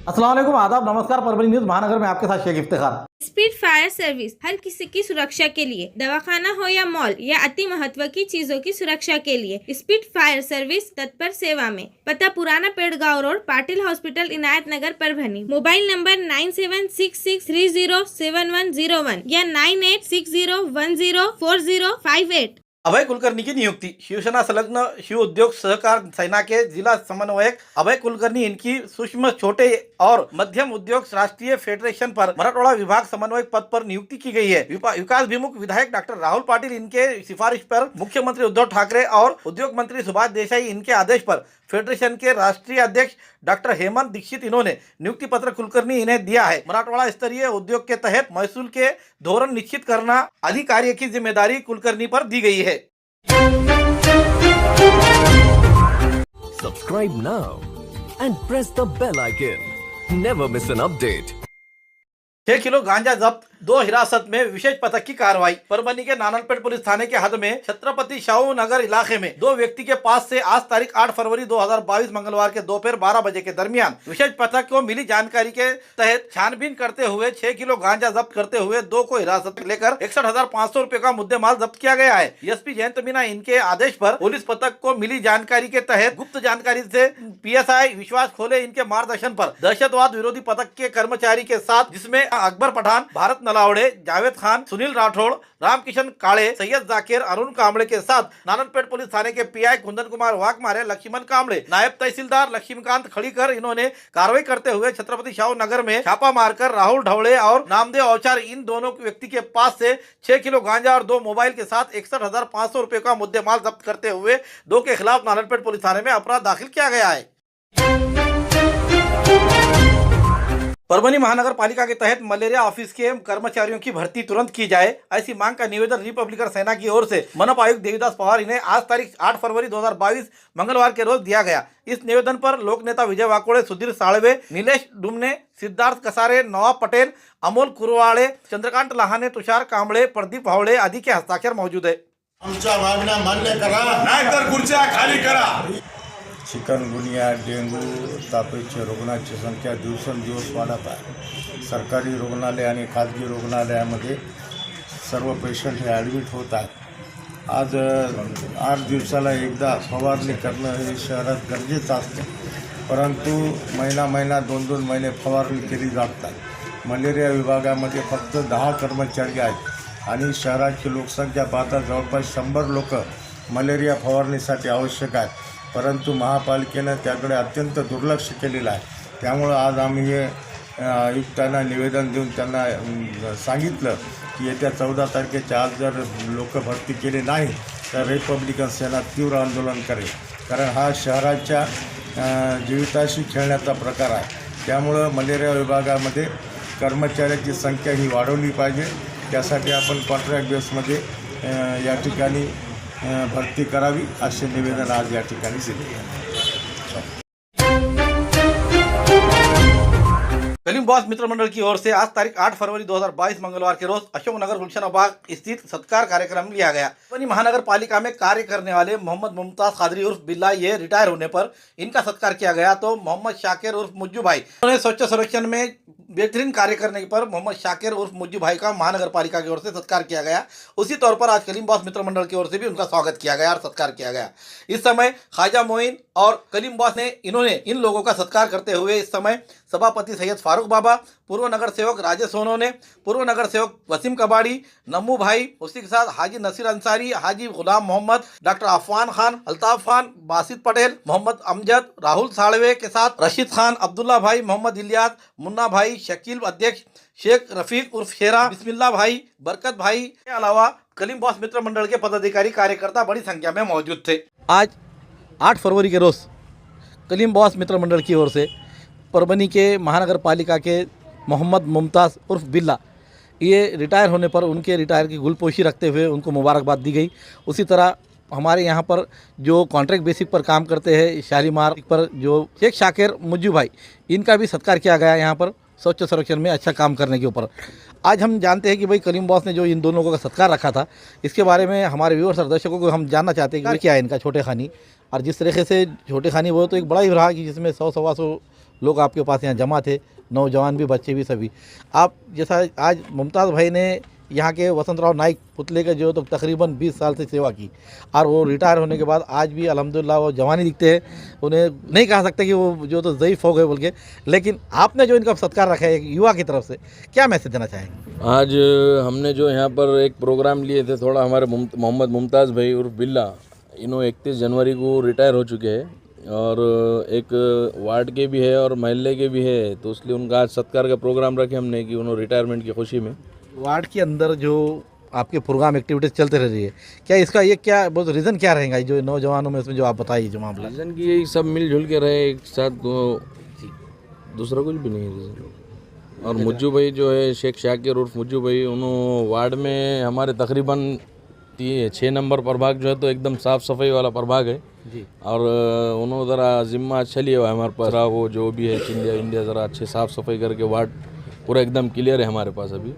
अस्सलाम वालेकुम, आदाब, नमस्कार। परभनी न्यूज महानगर में आपके साथ Sheikh Iftikhar. Speed fire service हर किसी की सुरक्षा के लिए, दवाखाना हो या मॉल या अति महत्व की चीजों की सुरक्षा के लिए स्पीड फायर सर्विस तत्पर सेवा में। पता पुराना पेड़गांव रोड, पाटिल हॉस्पिटल, इनायत नगर, परभनी। मोबाइल नंबर 9766307101 या 9860104058। अभय कुलकर्णी की नियुक्ति। शिवसेना संलग्न शिव उद्योग सहकार सेना के जिला समन्वयक अभय कुलकर्णी इनकी सूक्ष्म, छोटे और मध्यम उद्योग राष्ट्रीय फेडरेशन पर मराठवाड़ा विभाग समन्वयक पद पर नियुक्ति की गई है। विकास विमुख विधायक डॉक्टर राहुल पाटिल इनके सिफारिश पर मुख्यमंत्री उद्धव ठाकरे और उद्योग मंत्री सुभाष देसाई इनके आदेश पर फेडरेशन के राष्ट्रीय अध्यक्ष डॉक्टर हेमंत दीक्षित इन्होंने नियुक्ति पत्र कुलकर्णी इन्हें दिया है। मराठवाड़ा स्तरीय उद्योग के तहत महसूल के धोरण निश्चित करना अधिकारियों की जिम्मेदारी कुलकर्णी पर दी गई है। Subscribe now and press the bell icon. Never miss an update. 6 kilo गांजा जब्त, 2 हिरासत में, विशेष पथक की कार्रवाई। परभनी के नानलपेट पुलिस थाने के हद में छत्रपति शाहू नगर इलाके में 2 व्यक्ति के पास से आज तारीख 8 फरवरी 2022 मंगलवार के दोपहर 12 बजे के दरमियान विशेष पथक को मिली जानकारी के तहत छानबीन करते हुए 6 किलो गांजा जब्त करते हुए 2 को हिरासत में लेकर 61,500 रुपए का मुद्देमाल जब्त किया गया है। एसपी जयंत मीना इनके आदेश पर पुलिस पथक को मिली जानकारी के तहत गुप्त जानकारी से पीएसआई विश्वास खोले इनके मार्गदर्शन पर दहशतवाद विरोधी पथक के कर्मचारी के साथ, जिसमें अकबर पठान, भारत नलावड़े, जावेद खान, सुनील राठौड़, रामकिशन काळे, सैयद जाकिर, अरुण कांबळे के साथ नानलपेट पुलिस थाने के पीआई कुंदन कुमार वाघमारे, लक्ष्मण कांबळे, नायब तहसीलदार लक्ष्मीकांत खड़ीकर इन्होंने कार्रवाई करते हुए छत्रपति शाहू नगर में छापा मारकर राहुल ढवळे और नामदेव औचार इन दोनों व्यक्ति के पास से 6 किलो गांजा और 2 मोबाइल के साथ 61,500 रुपए का मुद्देमाल जब्त करते हुए 2 के खिलाफ नानलपेट पुलिस थाने में अपराध दाखिल किया गया है। परभनी महानगर पालिका के तहत मलेरिया ऑफिस के कर्मचारियों की भर्ती तुरंत की जाए, ऐसी मांग का निवेदन रिपब्लिकन सेना की ओर से मनपा आयुक्त देवीदास पवार इन्हें आज तारीख 8 फरवरी 2022 मंगलवार के रोज दिया गया। इस निवेदन पर लोक नेता विजय वाकोड़े, सुधीर साळवे, नीलेश डुमने, सिद्धार्थ कसारे, नवाब पटेल, अमोल कुरवाळे, चंद्रकांत लहाने, तुषार कांबळे, प्रदीप हावळे आदि के हस्ताक्षर मौजूद है। आमच्या मागण्या मान्य करा, नाहीतर खुर्च्या खाली करा। चिकनगुनिया, डेंगू, तापेच्या रुग्णांची संख्या दिवसेंदिवस वाढत आहे। सरकारी रुग्णालय आणि खाजगी रुग्णालयामध्ये सर्व पेशंट हे ॲडमिट होत आहेत। आज 8 दिवसाला एकदा फवारणी करणं हे शहरात गरजेचं असतं, परंतु महिना 2-2 महिने फवारणी केली जात नाही। मलेरिया विभागामध्ये फक्त 10 कर्मचारी आहेत आणि शहराची लोकसंख्या पाहता जवळपास 100 लोक मलेरिया फवारणीसाठी आवश्यक आहेत, परंतु महापालिकेनं त्याकडे अत्यंत दुर्लक्ष केलेलं आहे। त्यामुळं आज आम्ही हे आयुक्तांना निवेदन देऊन त्यांना सांगितलं की येत्या 14 तारखेच्या आज जर लोक भरती केले नाही तर रिपब्लिकन सेना तीव्र आंदोलन करेल, कारण हा शहराच्या जीविताशी खेळण्याचा प्रकार आहे। त्यामुळं मलेरिया विभागामध्ये कर्मचाऱ्याची संख्या ही वाढवली पाहिजे। त्यासाठी आपण कॉन्ट्रॅक्ट बेसमध्ये या ठिकाणी भर्ती करावी असे निवेदन आज या ठिकाणी दिले। कलीम बॉस मित्र मंडल की ओर से आज तारीख 8 फरवरी 2022 मंगलवार के रोज अशोकनगर गुलशन बाग स्थित सत्कार कार्यक्रम लिया गया। परभनी महानगर पालिका में कार्य करने वाले मोहम्मद मुमताज कादरी उर्फ बिल्ला ये रिटायर होने पर इनका सत्कार किया गया। तो मोहम्मद शाकिर उर्फ मुज्जू भाई, उन्होंने स्वच्छ सर्वेक्षण में बेहतरीन कार्य करने पर मोहम्मद शाकिर उर्फ मुज्जू भाई का महानगर पालिका की ओर से सत्कार किया गया। उसी तौर पर आज कलीम बॉस मित्र मंडल की ओर से भी उनका स्वागत किया गया और सत्कार किया गया। इस समय ख्वाजा मोइन और कलीम बॉस ने इन्होंने इन लोगों का सत्कार करते हुए इस समय सभापति सैयद फारूक बाबा, पूर्व नगर सेवक राजेश सोनोने, पूर्व नगर सेवक वसीम कबाड़ी, नम्मू भाई, उसी के साथ हाजी नसीर अंसारी, हाजी गुलाम मोहम्मद, डॉक्टर अफवान खान, अल्ताफ खान, बासित पटेल, मोहम्मद अमजद, राहुल साळवे के साथ रशीद खान, अब्दुल्ला भाई, मोहम्मद इलियास, मुन्ना भाई, शकील अध्यक्ष, शेख रफीक उर्फ शेरा, बिस्मिल्ला भाई, बरकत भाई के अलावा कलीम बॉस मित्र मंडल के पदाधिकारी कार्यकर्ता बड़ी संख्या में मौजूद थे। आज 8 फरवरी के रोज कलीम बॉस मित्र मंडल की ओर से परभनी के महानगर पालिका के मोहम्मद मुमताज़ उर्फ बिल्ला ये रिटायर होने पर उनके रिटायर की गुलपोशी रखते हुए उनको मुबारकबाद दी गई। उसी तरह हमारे यहाँ पर जो कॉन्ट्रैक्ट बेसिक पर काम करते हैं शालीमार पर जो शेख शाकिर मुज्जू भाई, इनका भी सत्कार किया गया यहाँ पर स्वच्छ सर्वेक्षण में अच्छा काम करने के ऊपर। आज हम जानते हैं कि भाई कलीम बॉस ने जो इन दोनों का सत्कार रखा था, इसके बारे में हमारे व्यूअर्स और दर्शकों को हम जानना चाहते हैं कि क्या है इनका छोटे खानी, और जिस तरीके से छोटे खानी वो तो एक बड़ा ही रहा कि जिसमें 100-125 लोग आपके पास यहाँ जमा थे, नौजवान भी, बच्चे भी, सभी। आप जैसा आज मुमताज़ भाई ने यहाँ के वसंतराव नाइक पुतले के जो तो तकरीबन 20 साल से सेवा की, और वो रिटायर होने के बाद आज भी अल्हम्दुलिल्लाह वो जवानी दिखते हैं। उन्हें नहीं कहा सकते कि वो जो तो ज़ईफ़ हो गए बोल के, लेकिन आपने जो इनका सत्कार रखा है एक युवा की तरफ से, क्या मैसेज देना चाहेंगे? आज हमने जो यहाँ पर एक प्रोग्राम लिए थे, थोड़ा हमारे मोहम्मद मुमताज़ भाई उर्फ बिल्ला, इन्होंने 31 जनवरी को रिटायर हो चुके हैं और एक वार्ड के भी है और महल्ले के भी है, तो इसलिए उनका आज सत्कार का प्रोग्राम रखे हमने कि उन्होंने रिटायरमेंट की खुशी में। वार्ड के अंदर जो आपके प्रोग्राम एक्टिविटीज़ चलते रह रही है, क्या इसका ये क्या बहुत रीज़न क्या रहेगा जो नौजवानों में इसमें जो आप बताइए जो मामला? रीज़न की यही सब मिलजुल के रहे एक साथ, दूसरा कुछ भी नहीं है रीज़न। और मुज्जू भाई जो है शेख शाकिर उर्फ मुज्जू भाई, उन्होंने वार्ड में हमारे तकरीबन 6 नंबर प्रभाग जो है तो एकदम साफ़ सफाई वाला प्रभाग है जी, और उन्होंने ज़रा जिम्मा अच्छा लिया हुआ है हमारे पास। वो जो भी है इंडिया ज़रा अच्छे साफ़ सफाई करके वार्ड पूरा एकदम क्लियर है हमारे पास अभी।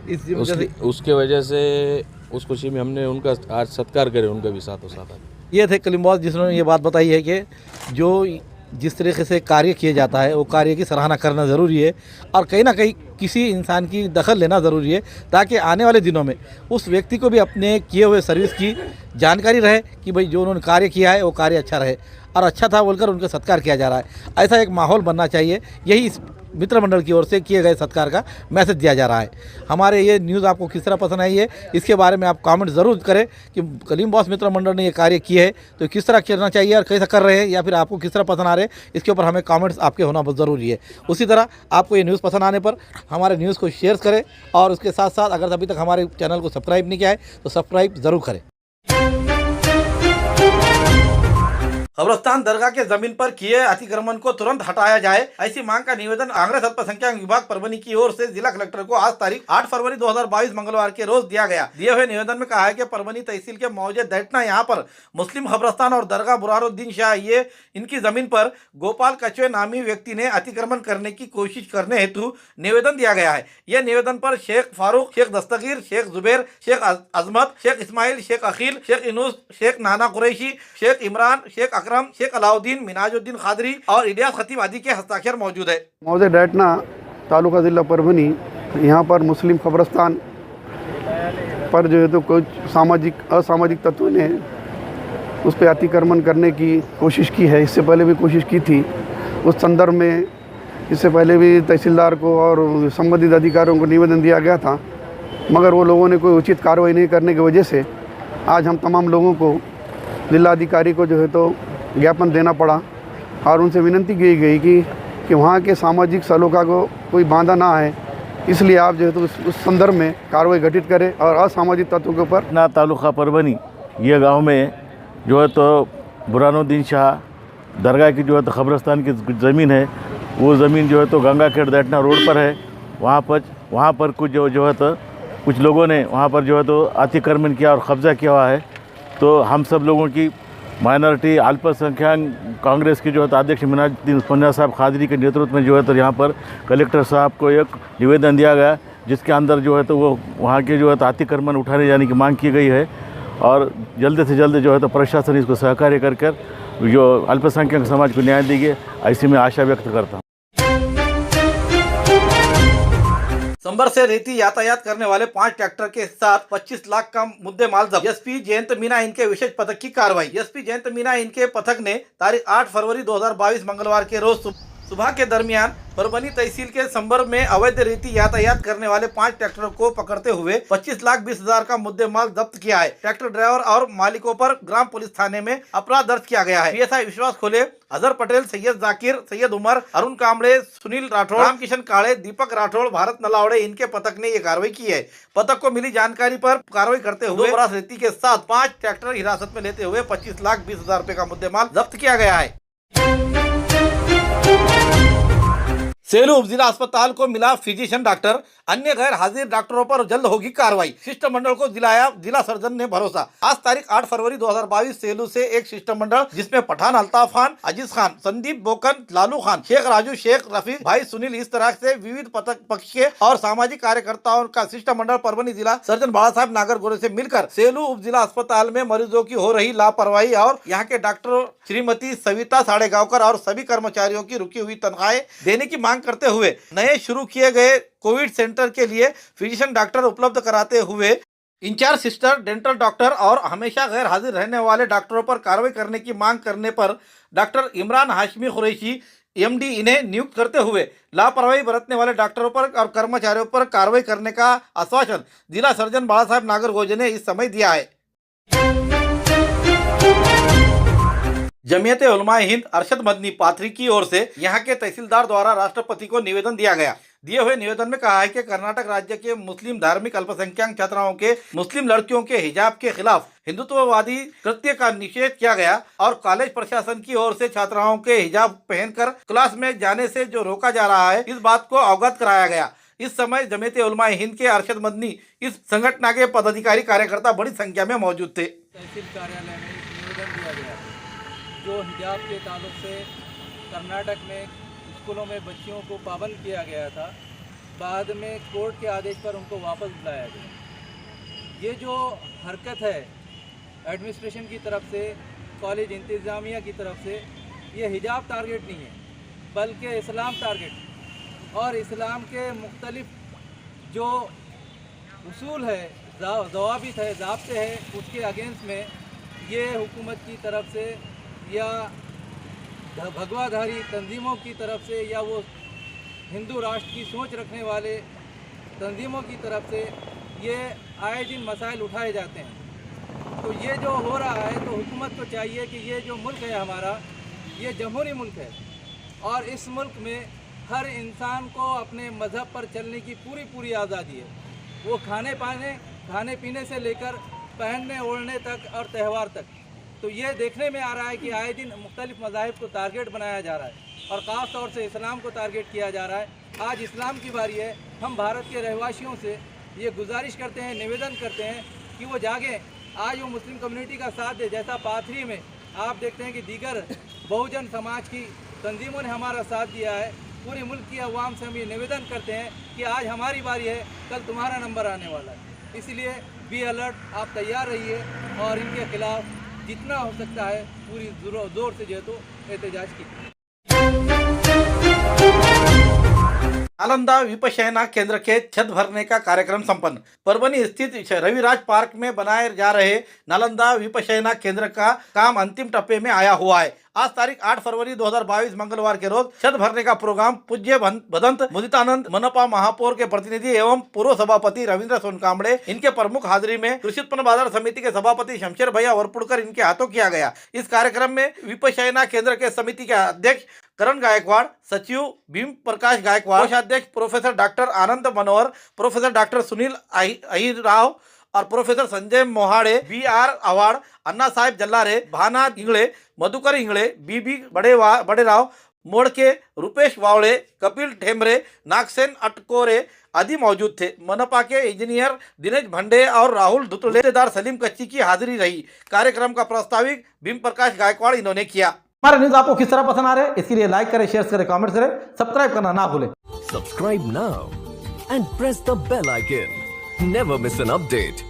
उसके वजह से उस खुशी में हमने उनका आज सत्कार करे, उनका भी साथों साथ। ये थे कलीम बॉस जिन्होंने ये बात बताई है कि जो जिस तरीके से कार्य किया जाता है वो कार्य की सराहना करना ज़रूरी है, और कहीं ना कहीं किसी इंसान की दखल लेना ज़रूरी है, ताकि आने वाले दिनों में उस व्यक्ति को भी अपने किए हुए सर्विस की जानकारी रहे कि भाई जो उन्होंने कार्य किया है वो कार्य अच्छा रहे, और अच्छा था बोलकर उनका सत्कार किया जा रहा है। ऐसा एक माहौल बनना चाहिए, यही इस मित्र मंडल की ओर से किए गए सत्कार का मैसेज दिया जा रहा है। हमारे ये न्यूज़ आपको किस तरह पसंद आई है, इसके बारे में आप कमेंट ज़रूर करें कि कलीम बॉस मित्र मंडल ने ये कार्य किए है तो किस तरह करना चाहिए और कैसा कर रहे हैं, या फिर आपको किस तरह पसंद आ रहे हैं, इसके ऊपर हमें कमेंट्स आपके होना बहुत ज़रूरी है। उसी तरह आपको ये न्यूज़ पसंद आने पर हमारे न्यूज़ को शेयर करें, और उसके साथ साथ अगर अभी तक हमारे चैनल को सब्सक्राइब नहीं किया है तो सब्सक्राइब ज़रूर करें। कब्रस्तान दरगाह के जमीन पर किए अतिक्रमण को तुरंत हटाया जाए, ऐसी मांग का निवेदन कांग्रेस अल्पसंख्यक विभाग परभनी की ओर से जिला कलेक्टर को आज तारीख 8 फरवरी 2022 मंगलवार के रोज दिया गया। दिए हुए निवेदन में कहा है कि परभनी तहसील के मौजे दैटना यहाँ पर मुस्लिम कब्रस्तान और दरगाह बुरहानुद्दीन शाह ये इनकी जमीन पर गोपाल कछवे नामी व्यक्ति ने अतिक्रमण करने की कोशिश करने हेतु निवेदन दिया गया है। यह निवेदन पर शेख फारूक, शेख दस्तगीर, शेख जुबैर, शेख अजमत, शेख इस्माइल, शेख अखिल, शेख इनूस, शेख नाना कुरैशी, शेख इमरान, शेख अकरम, शेख अलाउद्दीन, मिनाजुद्दीन खादरी और इलियास खतीब आदि के हस्ताक्षर मौजूद है। मौजे डैटना तालुका ज़िला परभनी, यहाँ पर मुस्लिम कब्रस्तान पर जो है तो कुछ असामाजिक तत्वों ने उस पर अतिक्रमण करने की कोशिश की है। इससे पहले भी कोशिश की थी। उस संदर्भ में इससे पहले भी तहसीलदार को और संबंधित अधिकारियों को निवेदन दिया गया था, मगर वो लोगों ने कोई उचित कार्रवाई नहीं करने की वजह से आज हम तमाम लोगों को, जिलाधिकारी को जो है तो ज्ञापन देना पड़ा, और उनसे विनती की गई कि वहाँ के सामाजिक सलोखा को कोई बांधा ना है, इसलिए आप जो है तो उस संदर्भ में कार्रवाई गठित करें और असामाजिक तत्वों के ऊपर। ना तालुका परभनी ये गांव में जो है तो बुरहानुद्दीन शाह दरगाह की जो है तो कब्रस्तान की ज़मीन है, वो ज़मीन जो है तो गंगा खेड़ दैटना रोड पर है। वहाँ पर कुछ जो है तो कुछ लोगों ने वहाँ पर जो है तो अतिक्रमण किया और कब्ज़ा किया हुआ है। तो हम सब लोगों की माइनॉरिटी अल्पसंख्यक कांग्रेस की जो है तो अध्यक्ष मिनाजुद्दीन साहब खादरी के नेतृत्व में जो है तो यहाँ पर कलेक्टर साहब को एक निवेदन दिया गया, जिसके अंदर जो है तो वो वहाँ के जो है तो अतिक्रमण उठाने जाने की मांग की गई है, और जल्द से जल्द जो है तो प्रशासन इसको सहकार्य कर जो अल्पसंख्यक समाज को न्याय देंगे, ऐसी मैं आशा व्यक्त करता हूँ। संबर से रेती यातायात करने वाले 5 ट्रैक्टर के साथ 25 लाख का मुद्दे माल जब्त। एसपी जयंत मीना इनके विशेष पथक की कार्रवाई। एसपी जयंत मीना इनके पथक ने तारीख 8 फरवरी 2022 मंगलवार के रोज सुबह के दरमियान परभनी तहसील के संबर में अवैध रेती यातायात करने वाले 5 ट्रैक्टरों को पकड़ते हुए 25,20,000 का मुद्दे माल जब्त किया है। ट्रैक्टर ड्राइवर और मालिकों पर ग्राम पुलिस थाने में अपराध दर्ज किया गया है। पीएसआई विश्वास खोले, अजहर पटेल, सैयद जाकिर, सैयद उमर, अरुण कामड़े, सुनील राठौड़, रामकिशन काले, दीपक राठौड़, भारत नलावड़े, इनके पथक ने ये कार्रवाई की है। पथक को मिली जानकारी पर कार्रवाई करते हुए बरास रेती के साथ 5 ट्रैक्टर हिरासत में लेते हुए 25,20,000 रुपए का मुद्दे माल जब्त किया गया है। सेलू उपजिला अस्पताल को मिला फिजिशियन डॉक्टर, अन्य गैर हाजिर डॉक्टरों पर जल्द होगी कार्रवाई, शिष्टमंडल को दिलाया जिला सर्जन ने भरोसा। आज तारीख 8 फरवरी 2022 सेलू से एक शिष्टमंडल जिसमें पठान अल्ताफ खान, अजीज खान, संदीप बोकन, लालू खान, शेख राजू, शेख रफी, भाई सुनील, इस तरह से विविध पक्ष के और सामाजिक कार्यकर्ताओं का शिष्टमंडल परभनी जिला सर्जन बाला साहब नागरगोरे से मिलकर सेलू उपजिला अस्पताल में मरीजों की हो रही लापरवाही और यहाँ के डॉक्टर श्रीमती सविता साड़ेगांवकर और सभी कर्मचारियों की रुकी हुई तनख्वाहें देने की मांग करते हुए नए शुरू किए गए कोविड सेंटर के लिए फिजिशियन डॉक्टर उपलब्ध कराते हुए इंचार्ज सिस्टर, डेंटल डॉक्टर और हमेशा गैर हाजिर रहने वाले डॉक्टरों पर कार्रवाई करने की मांग करने पर डॉक्टर इमरान हाशमी कुरैशी एमडी इन्हें नियुक्त करते हुए लापरवाही बरतने वाले डॉक्टरों पर और कर्मचारियों पर कार्रवाई करने का आश्वासन जिला सर्जन बाला साहब नागरगोजे ने इस समय दिया है। जमीयत उलमाए हिंद अरशद मदनी पाथरी की ओर से यहाँ के तहसीलदार द्वारा राष्ट्रपति को निवेदन दिया गया। दिए हुए निवेदन में कहा है कि कर्नाटक राज्य के मुस्लिम धार्मिक अल्पसंख्यक छात्राओं के मुस्लिम लड़कियों के हिजाब के खिलाफ हिंदुत्ववादी कृत्य का निषेध किया गया और कॉलेज प्रशासन की ओर से छात्राओं के हिजाब पहनकर क्लास में जाने से जो रोका जा रहा है, इस बात को अवगत कराया गया। इस समय जमीयत उलमाए हिंद के अरशद मदनी इस संगठन के पदाधिकारी कार्यकर्ता बड़ी संख्या में मौजूद थे। तहसील कार्यालय में निवेदन दिया गया जो हिजाब के ताल्लुक से कर्नाटक में स्कूलों में बच्चियों को पाबंद किया गया था, बाद में कोर्ट के आदेश पर उनको वापस बुलाया गया। ये जो हरकत है एडमिनिस्ट्रेशन की तरफ से, कॉलेज इंतज़ामिया की तरफ से, ये हिजाब टारगेट नहीं है बल्कि इस्लाम टारगेट और इस्लाम के मुख्तलिफ जो उसूल है, ज़वाबित है, ज़ाब्ते हैं, उसके अगेंस्ट में ये हुकूमत की तरफ से या भगवाधारी तंजीमों की तरफ से या वो हिंदू राष्ट्र की सोच रखने वाले तंजीमों की तरफ से ये आए दिन मसाइल उठाए जाते हैं। तो ये जो हो रहा है तो हुकूमत को चाहिए कि ये जो मुल्क है हमारा, ये जमहूरी मुल्क है और इस मुल्क में हर इंसान को अपने मज़हब पर चलने की पूरी आज़ादी है। वो खाने पीने से लेकर पहनने ओढ़ने तक और त्यौहार तक। तो ये देखने में आ रहा है कि आए दिन मुख्तलिफ मज़ाहिब को टारगेट बनाया जा रहा है और ख़ास तौर से इस्लाम को टारगेट किया जा रहा है। आज इस्लाम की बारी है। हम भारत के रहवासियों से ये गुजारिश करते हैं, निवेदन करते हैं कि वो जागें, आज वो मुस्लिम कम्युनिटी का साथ दे। जैसा पाथरी में आप देखते हैं कि दीगर बहुजन समाज की तंजीमों ने हमारा साथ दिया है। पूरे मुल्क की अवाम से हम ये निवेदन करते हैं कि आज हमारी बारी है, कल तुम्हारा नंबर आने वाला है। इसलिए बी अलर्ट, आप तैयार रहिए और इनके खिलाफ जितना हो सकता है पूरी जोर से जो है तो एहतजाज की। नालंदा विपश्यना केंद्र के छत भरने का कार्यक्रम संपन्न। परभनी स्थित रविराज पार्क में बनाए जा रहे नालंदा विपश्यना केंद्र का काम अंतिम टप्पे में आया हुआ है। आज तारीख 8 फरवरी 2022 मंगलवार के रोज छत भरने का प्रोग्राम पूज्य भदंत मुदितानंद मनपा महापौर के प्रतिनिधि एवं पूर्व सभापति रविंद्र सोनकांबड़े इनके प्रमुख हाजिरी में कृषि उत्पन्न बाजार समिति के सभापति शमशेर भैया वरपुड़कर इनके हाथों किया गया। इस कार्यक्रम में विपश्यना केंद्र के समिति के अध्यक्ष करण गायकवाड़, सचिव भीम प्रकाश गायकवाड़, कोषाध्यक्ष प्रोफेसर डॉक्टर आनंद मनोहर, प्रोफेसर डॉक्टर सुनील अहिराव और प्रोफेसर संजय मोहाड़े, BR अवार्ड, अन्ना साहेब जल्लारे, भाना इंगले, मधुकर इंगले, BB बड़ेराव, मोड़के, रुपेश वावड़े, कपिल ठेमरे, नागसेन अटकोरे आदि मौजूद थे। मनपा के इंजीनियर दिनेश भंडे और राहुल धुतले, रिश्तेदार सलीम कच्ची की हाजिरी रही। कार्यक्रम का प्रस्ताविक भीम प्रकाश गायकवाड़ इन्होंने किया। हमारे न्यूज आपको किस तरह पसंद आ रहे हैं, इसके लिए लाइक करें, शेयर करें, कमेंट करें, सब्सक्राइब करना ना भूलें। Subscribe now and press the bell icon. Never miss an update.